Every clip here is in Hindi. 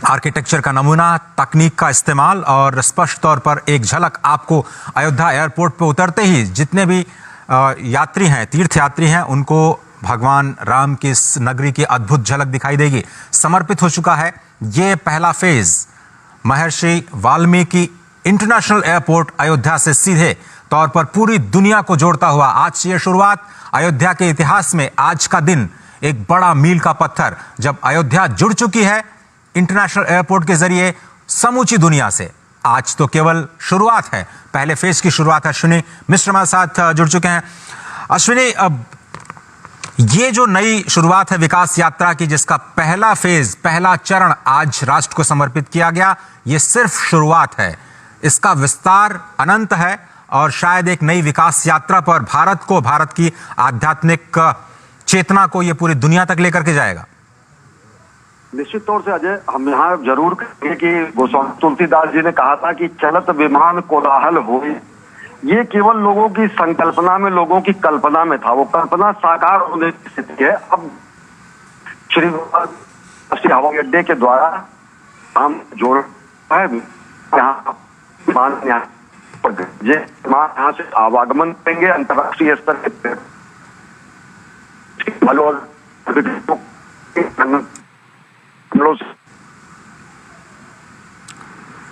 आर्किटेक्चर का नमूना, तकनीक का इस्तेमाल और स्पष्ट तौर पर एक झलक आपको अयोध्या एयरपोर्ट पर उतरते ही जितने भी यात्री हैं, तीर्थयात्री हैं, उनको भगवान राम की इस नगरी की अद्भुत झलक दिखाई देगी। समर्पित हो चुका है ये पहला फेज महर्षि वाल्मीकि इंटरनेशनल एयरपोर्ट अयोध्या से सीधे तौर पर पूरी दुनिया को जोड़ता हुआ। आज से यह शुरुआत अयोध्या के इतिहास में आज का दिन एक बड़ा मील का पत्थर, जब अयोध्या जुड़ चुकी है इंटरनेशनल एयरपोर्ट के जरिए समूची दुनिया से। आज तो केवल शुरुआत है, पहले फेज की शुरुआत है। अश्विनी मिश्र हमारे साथ जुड़ चुके हैं। अश्विनी, अब ये जो नई शुरुआत है विकास यात्रा की, जिसका पहला फेज, पहला चरण आज राष्ट्र को समर्पित किया गया, ये सिर्फ शुरुआत है। इसका विस्तार अनंत है और शायद एक नई विकास यात्रा पर भारत को, भारत की आध्यात्मिक चेतना को ये पूरी दुनिया तक लेकर के जाएगा। निश्चित तौर से अजय, हम यहाँ जरूर कहेंगे कि गोस्वामी तुलसीदास जी ने कहा था कि चलत विमान कोलाहल होए। ये केवल लोगों की संकल्पना में, लोगों की कल्पना में था, वो कल्पना साकार होने की स्थिति है। अब श्री राष्ट्रीय हवाई अड्डे के द्वारा हम जोड़ है यहाँ से आवागमन करेंगे अंतर्राष्ट्रीय स्तर के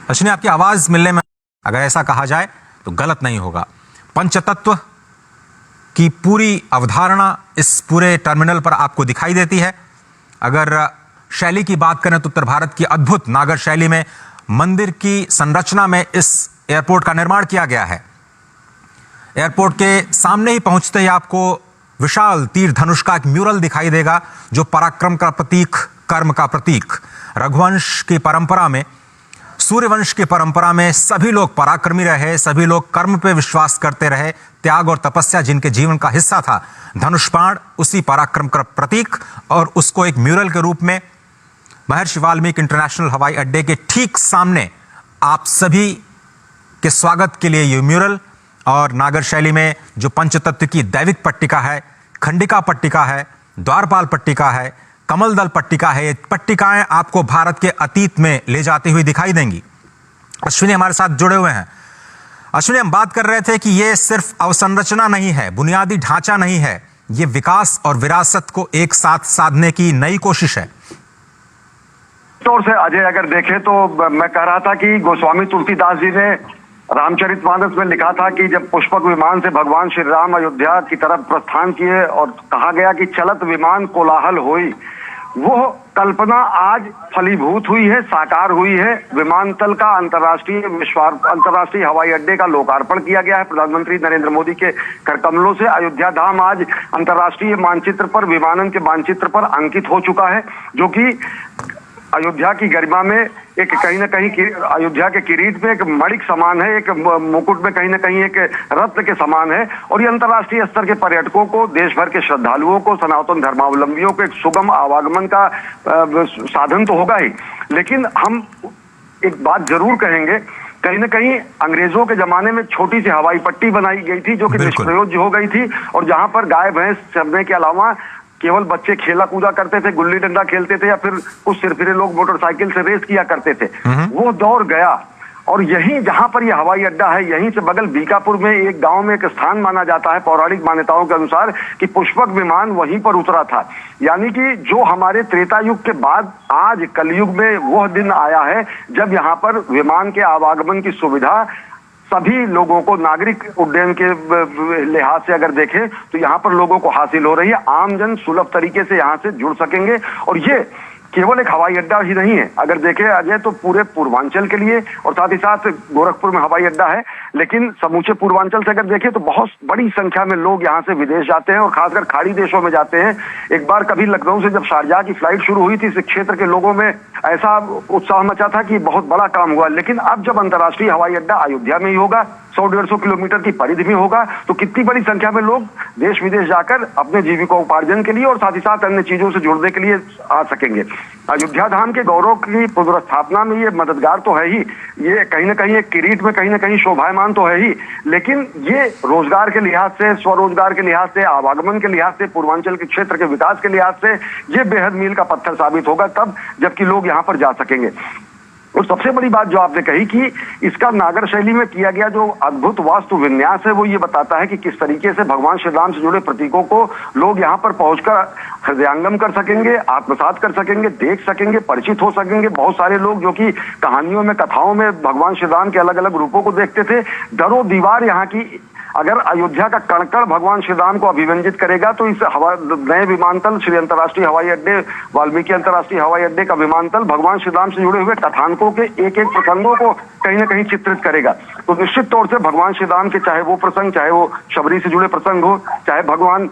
अश्विनी, आपकी आवाज मिलने में अगर ऐसा कहा जाए तो गलत नहीं होगा। पंचतत्व की पूरी अवधारणा इस पूरे टर्मिनल पर आपको दिखाई देती है। अगर शैली की बात करें तो उत्तर भारत की अद्भुत नागर शैली में मंदिर की संरचना में इस एयरपोर्ट का निर्माण किया गया है। एयरपोर्ट के सामने ही पहुंचते ही आपको विशाल तीर धनुष का एक म्यूरल दिखाई देगा, जो पराक्रम का प्रतीक, कर्म का प्रतीक। रघुवंश की परंपरा में, सूर्यवंश की परंपरा में सभी लोग पराक्रमी रहे, सभी लोग कर्म पे विश्वास करते रहे। त्याग और तपस्या जिनके जीवन का हिस्सा था, धनुष बाण उसी पराक्रम का प्रतीक, और उसको एक म्यूरल के रूप में महर्षि वाल्मीकि इंटरनेशनल हवाई अड्डे के ठीक सामने आप सभी के स्वागत के लिए ये म्यूरल। और नागर शैली में जो पंचतत्व की दैविक पट्टिका है, खंडिका पट्टिका है, द्वारपाल पट्टिका है, कमल दल पट्टिका है, ये पट्टिकाएं आपको भारत के अतीत में ले जाती हुई दिखाई देंगी। अश्विनी हमारे साथ जुड़े हुए हैं। अश्विनी, हम बात कर रहे थे कि ये सिर्फ अवसंरचना नहीं है, बुनियादी ढांचा नहीं है, ये विकास और विरासत को एक साथ साधने की नई कोशिश है। तौर से अजय अगर देखें तो मैं कह रहा था कि गोस्वामी तुलसीदास जी ने रामचरितमानस में लिखा था कि जब पुष्पक विमान से भगवान श्री राम अयोध्या की तरफ प्रस्थान किए और कहा गया कि चलत विमान कोलाहल होई, वो कल्पना आज फलीभूत हुई है, साकार हुई है। विमानतल का अंतर्राष्ट्रीय हवाई अड्डे का लोकार्पण किया गया है प्रधानमंत्री नरेंद्र मोदी के करकमलों से। अयोध्या धाम आज अंतर्राष्ट्रीय मानचित्र पर, विमानन के मानचित्र पर अंकित हो चुका है, जो कि अयोध्या की गरिमा में एक कहीं ना कहीं अयोध्या के किरीट में एक मणिक समान है, एक मुकुट में कहीं ना कहीं एक रत्न के समान है। और ये अंतर्राष्ट्रीय स्तर के पर्यटकों को, देश भर के श्रद्धालुओं को, सनातन धर्मावलंबियों को एक सुगम आवागमन का साधन तो होगा ही। लेकिन हम एक बात जरूर कहेंगे, कहीं ना कहीं अंग्रेजों के जमाने में छोटी सी हवाई पट्टी बनाई गई थी, जो कि निष्प्रयोज्य हो गई थी, और जहां पर गाय भैंस चरने के अलावा केवल बच्चे खेला कूदा करते थे, गुल्ली डंडा खेलते थे, या फिर कुछ सिरफिरे लोग मोटरसाइकिल से रेस किया करते थे। वो दौर गया, और यहीं जहां पर यह हवाई अड्डा है, यहीं से बगल बीकापुर में एक गांव में एक स्थान माना जाता है पौराणिक मान्यताओं के अनुसार कि पुष्पक विमान वहीं पर उतरा था। यानी कि जो हमारे त्रेता युग के बाद आज कलयुग में वह दिन आया है जब यहाँ पर विमान के आवागमन की सुविधा सभी लोगों को, नागरिक उड्डयन के लिहाज से अगर देखें तो यहाँ पर लोगों को हासिल हो रही है। आमजन सुलभ तरीके से यहाँ से जुड़ सकेंगे, और ये केवल एक हवाई अड्डा ही नहीं है। अगर देखें अजय तो पूरे पूर्वांचल के लिए, और साथ ही साथ गोरखपुर में हवाई अड्डा है, लेकिन समूचे पूर्वांचल से अगर देखें तो बहुत बड़ी संख्या में लोग यहाँ से विदेश जाते हैं, और खासकर खाड़ी देशों में जाते हैं। एक बार कभी लखनऊ से जब शारजाह की फ्लाइट शुरू हुई थी, इस क्षेत्र के लोगों में ऐसा उत्साह मचा था कि बहुत बड़ा काम हुआ। लेकिन अब जब अंतर्राष्ट्रीय हवाई अड्डा अयोध्या में ही होगा, 100-150 किलोमीटर की परिधि में होगा, तो कितनी बड़ी संख्या में लोग देश विदेश जाकर अपने जीविकोपार्जन के लिए और साथ ही साथ अन्य चीजों से जुड़ने के लिए आ सकेंगे। अयोध्या धाम के गौरव की पुनर्स्थापना में ये मददगार तो है ही, ये कहीं ना कहीं एक किरीट में कहीं ना कहीं शोभायमान तो है ही, लेकिन ये रोजगार के लिहाज से, स्वरोजगार के लिहाज से, आवागमन के लिहाज से, पूर्वांचल के क्षेत्र के विकास के लिहाज से ये बेहद मील का पत्थर साबित होगा तब जबकि लोग यहाँ पर जा सकेंगे। और सबसे बड़ी बात जो आपने कही कि इसका नागर शैली में किया गया जो अद्भुत वास्तु विन्यास है वो ये बताता है कि किस तरीके से भगवान श्री राम से जुड़े प्रतीकों को लोग यहाँ पर पहुंचकर हृदयांगम कर सकेंगे, आत्मसात कर सकेंगे, देख सकेंगे, परिचित हो सकेंगे। बहुत सारे लोग जो कि कहानियों में, कथाओं में भगवान श्री राम के अलग अलग रूपों को देखते थे, दरों दीवार यहाँ की अगर अयोध्या का कण-कण भगवान श्री राम को अभिव्यंजित करेगा तो इस नए विमानतल श्री अंतर्राष्ट्रीय हवाई अड्डे, वाल्मीकि अंतर्राष्ट्रीय हवाई अड्डे का विमानतल भगवान श्री राम से जुड़े हुए कथानकों के एक एक प्रसंगों को कहीं ना कहीं चित्रित kरेगा। तो निश्चित तौर से भगवान श्री राम के चाहे वो प्रसंग, चाहे वो शबरी से जुड़े प्रसंग हो, चाहे भगवान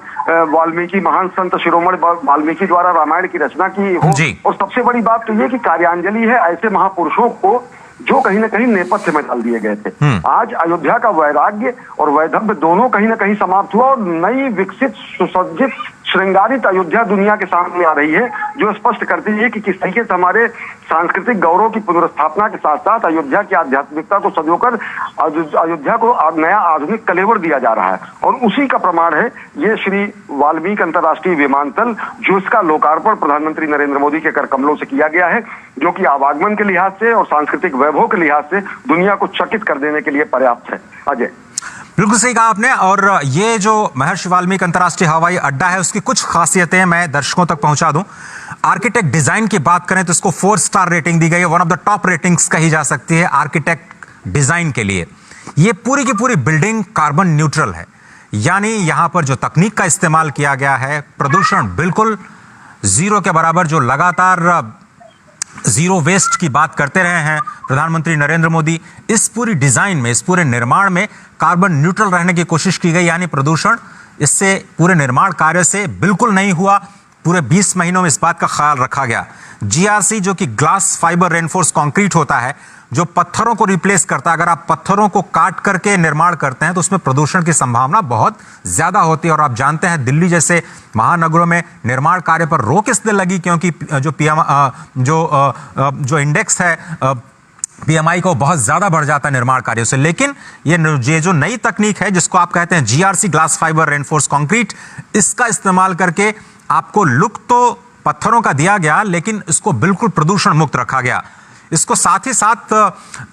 वाल्मीकि महान संत शिरोमणि वाल्मीकि द्वारा रामायण की रचना की हो, और सबसे बड़ी बात तो ये कि कार्यांजलि है ऐसे महापुरुषों को जो कहीं ना कहीं नेपथ्य में डाल दिए गए थे। आज अयोध्या का वैराग्य और वैधव्य दोनों कहीं ना कहीं समाप्त हुआ और नई विकसित सुसज्जित श्रृंगारित अयोध्या दुनिया के सामने आ रही है, जो स्पष्ट करती है कि किस तरीके से हमारे सांस्कृतिक गौरव की पुनर्स्थापना के साथ साथ अयोध्या की आध्यात्मिकता को सजोकर अयोध्या को नया आधुनिक कलेवर दिया जा रहा है। और उसी का प्रमाण है ये श्री वाल्मीकि अंतर्राष्ट्रीय विमानतल, जो इसका लोकार्पण प्रधानमंत्री नरेंद्र मोदी के कर कमलों से किया गया है, जो कि आवागमन के लिहाज से और सांस्कृतिक वैभव के लिहाज से दुनिया को चकित कर देने के लिए पर्याप्त है। अजय, बिल्कुल सही कहा आपने। और ये जो महर्षि वाल्मीकि अंतर्राष्ट्रीय हवाई अड्डा है उसकी कुछ खासियतें मैं दर्शकों तक पहुंचा दूं। आर्किटेक्ट डिजाइन की बात करें तो इसको 4 स्टार रेटिंग दी गई है, one of the top ratings कही जा सकती है आर्किटेक्ट डिजाइन के लिए। ये पूरी की पूरी बिल्डिंग कार्बन न्यूट्रल है, यानी यहां पर जो तकनीक का इस्तेमाल किया गया है, प्रदूषण बिल्कुल जीरो के बराबर, जो लगातार जीरो वेस्ट की बात करते रहे हैं प्रधानमंत्री नरेंद्र मोदी, इस पूरी डिजाइन में, इस पूरे निर्माण में कार्बन न्यूट्रल रहने की कोशिश की गई, यानी प्रदूषण इससे पूरे निर्माण कार्य से बिल्कुल नहीं हुआ। पूरे 20 महीनों में इस बात का ख्याल रखा गया। जीआरसी जो कि ग्लास फाइबर रेनफोर्स कंक्रीट होता है, जो पत्थरों को रिप्लेस करता है, अगर आप पत्थरों को काट करके निर्माण करते हैं तो उसमें प्रदूषण की संभावना बहुत ज्यादा होती है। और आप जानते हैं दिल्ली जैसे महानगरों में निर्माण कार्य पर रोक इसलिए लगी क्योंकि जो इंडेक्स है पीएमआई को बहुत ज्यादा बढ़ जाता है निर्माण कार्यों से। लेकिन ये जो नई तकनीक है जिसको आप कहते हैं GRC glass fibre reinforce concrete, इसका इस्तेमाल करके आपको लुक तो पत्थरों का दिया गया लेकिन इसको बिल्कुल प्रदूषण मुक्त रखा गया। इसको साथ ही साथ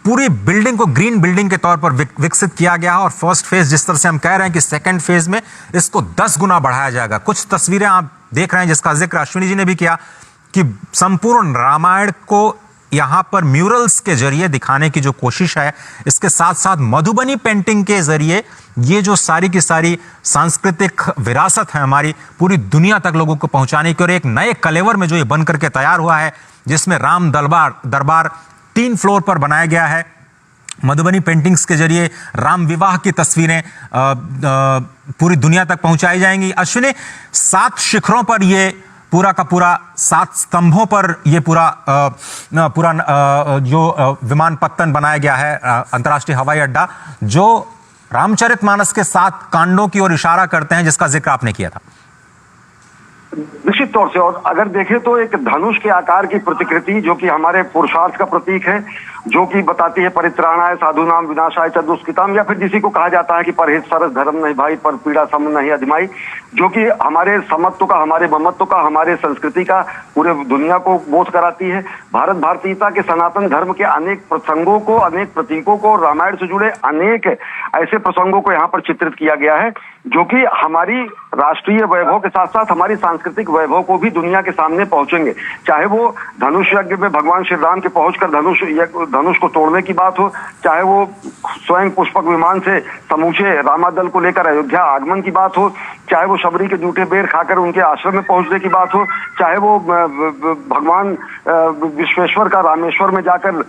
पूरी बिल्डिंग को ग्रीन बिल्डिंग के तौर पर विकसित किया गया। और फर्स्ट फेज जिस तरह से हम कह रहे हैं कि सेकंड फेज में इसको 10 गुना बढ़ाया जाएगा। कुछ तस्वीरें आप देख रहे हैं जिसका जिक्र अश्विनी जी ने भी किया कि संपूर्ण रामायण को यहां पर म्यूरल्स के जरिए दिखाने की जो कोशिश है, इसके साथ साथ मधुबनी पेंटिंग के जरिए ये जो सारी की सारी सांस्कृतिक विरासत है हमारी, पूरी दुनिया तक लोगों को पहुंचाने की, और एक नए कलेवर में जो ये बन करके तैयार हुआ है जिसमें राम दरबार 3 फ्लोर पर बनाया गया है। मधुबनी पेंटिंग्स के जरिए राम विवाह की तस्वीरें पूरी दुनिया तक पहुंचाई जाएंगी। अश्विनी, 7 शिखरों पर ये पूरा का पूरा, 7 स्तंभों पर ये पूरा जो विमानपत्तन बनाया गया है, अंतर्राष्ट्रीय हवाई अड्डा, जो रामचरितमानस के 7 कांडों की ओर इशारा करते हैं जिसका जिक्र आपने किया था। निश्चित तौर से, और अगर देखें तो एक धनुष के आकार की प्रतिकृति जो कि हमारे पुरुषार्थ का प्रतीक है, जो कि बताती है परित्राणाय साधुनाम विनाशाय च दुष्कृताम, या फिर जिसी को कहा जाता है कि परहेज सरस धर्म नहीं भाई, पर पीड़ा सम नहीं अधिमाई, जो कि हमारे समत्व का, हमारे ममत्व का, हमारे संस्कृति का पूरे दुनिया को बोध कराती है। भारत भारतीयता के सनातन धर्म के अनेक प्रसंगों को, अनेक प्रतीकों को, रामायण से जुड़े अनेक ऐसे प्रसंगों को यहाँ पर चित्रित किया गया है जो कि हमारी राष्ट्रीय वैभव के साथ साथ हमारी सांस्कृतिक वैभव को भी दुनिया के सामने पहुंचेंगे। चाहे वो धनुष यज्ञ में भगवान श्री राम के पहुंचकर धनुष को तोड़ने की बात हो, चाहे वो स्वयं पुष्पक विमान से समूचे रामादल को लेकर अयोध्या आगमन की बात हो, चाहे वो शबरी के जूठे बेर खाकर उनके आश्रम में पहुंचने की बात हो, चाहे वो भगवान विश्वेश्वर का रामेश्वर में जाकर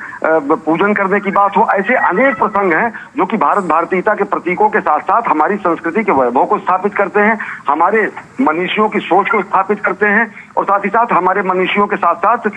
पूजन करने की बात हो। ऐसे अनेक प्रसंग हैं जो कि भारत भारतीयता के प्रतीकों के साथ साथ हमारी संस्कृति के वैभव को स्थापित करते हैं, हमारे मनीषियों की सोच को स्थापित करते हैं, और साथ ही साथ हमारे मनीषियों के साथ साथ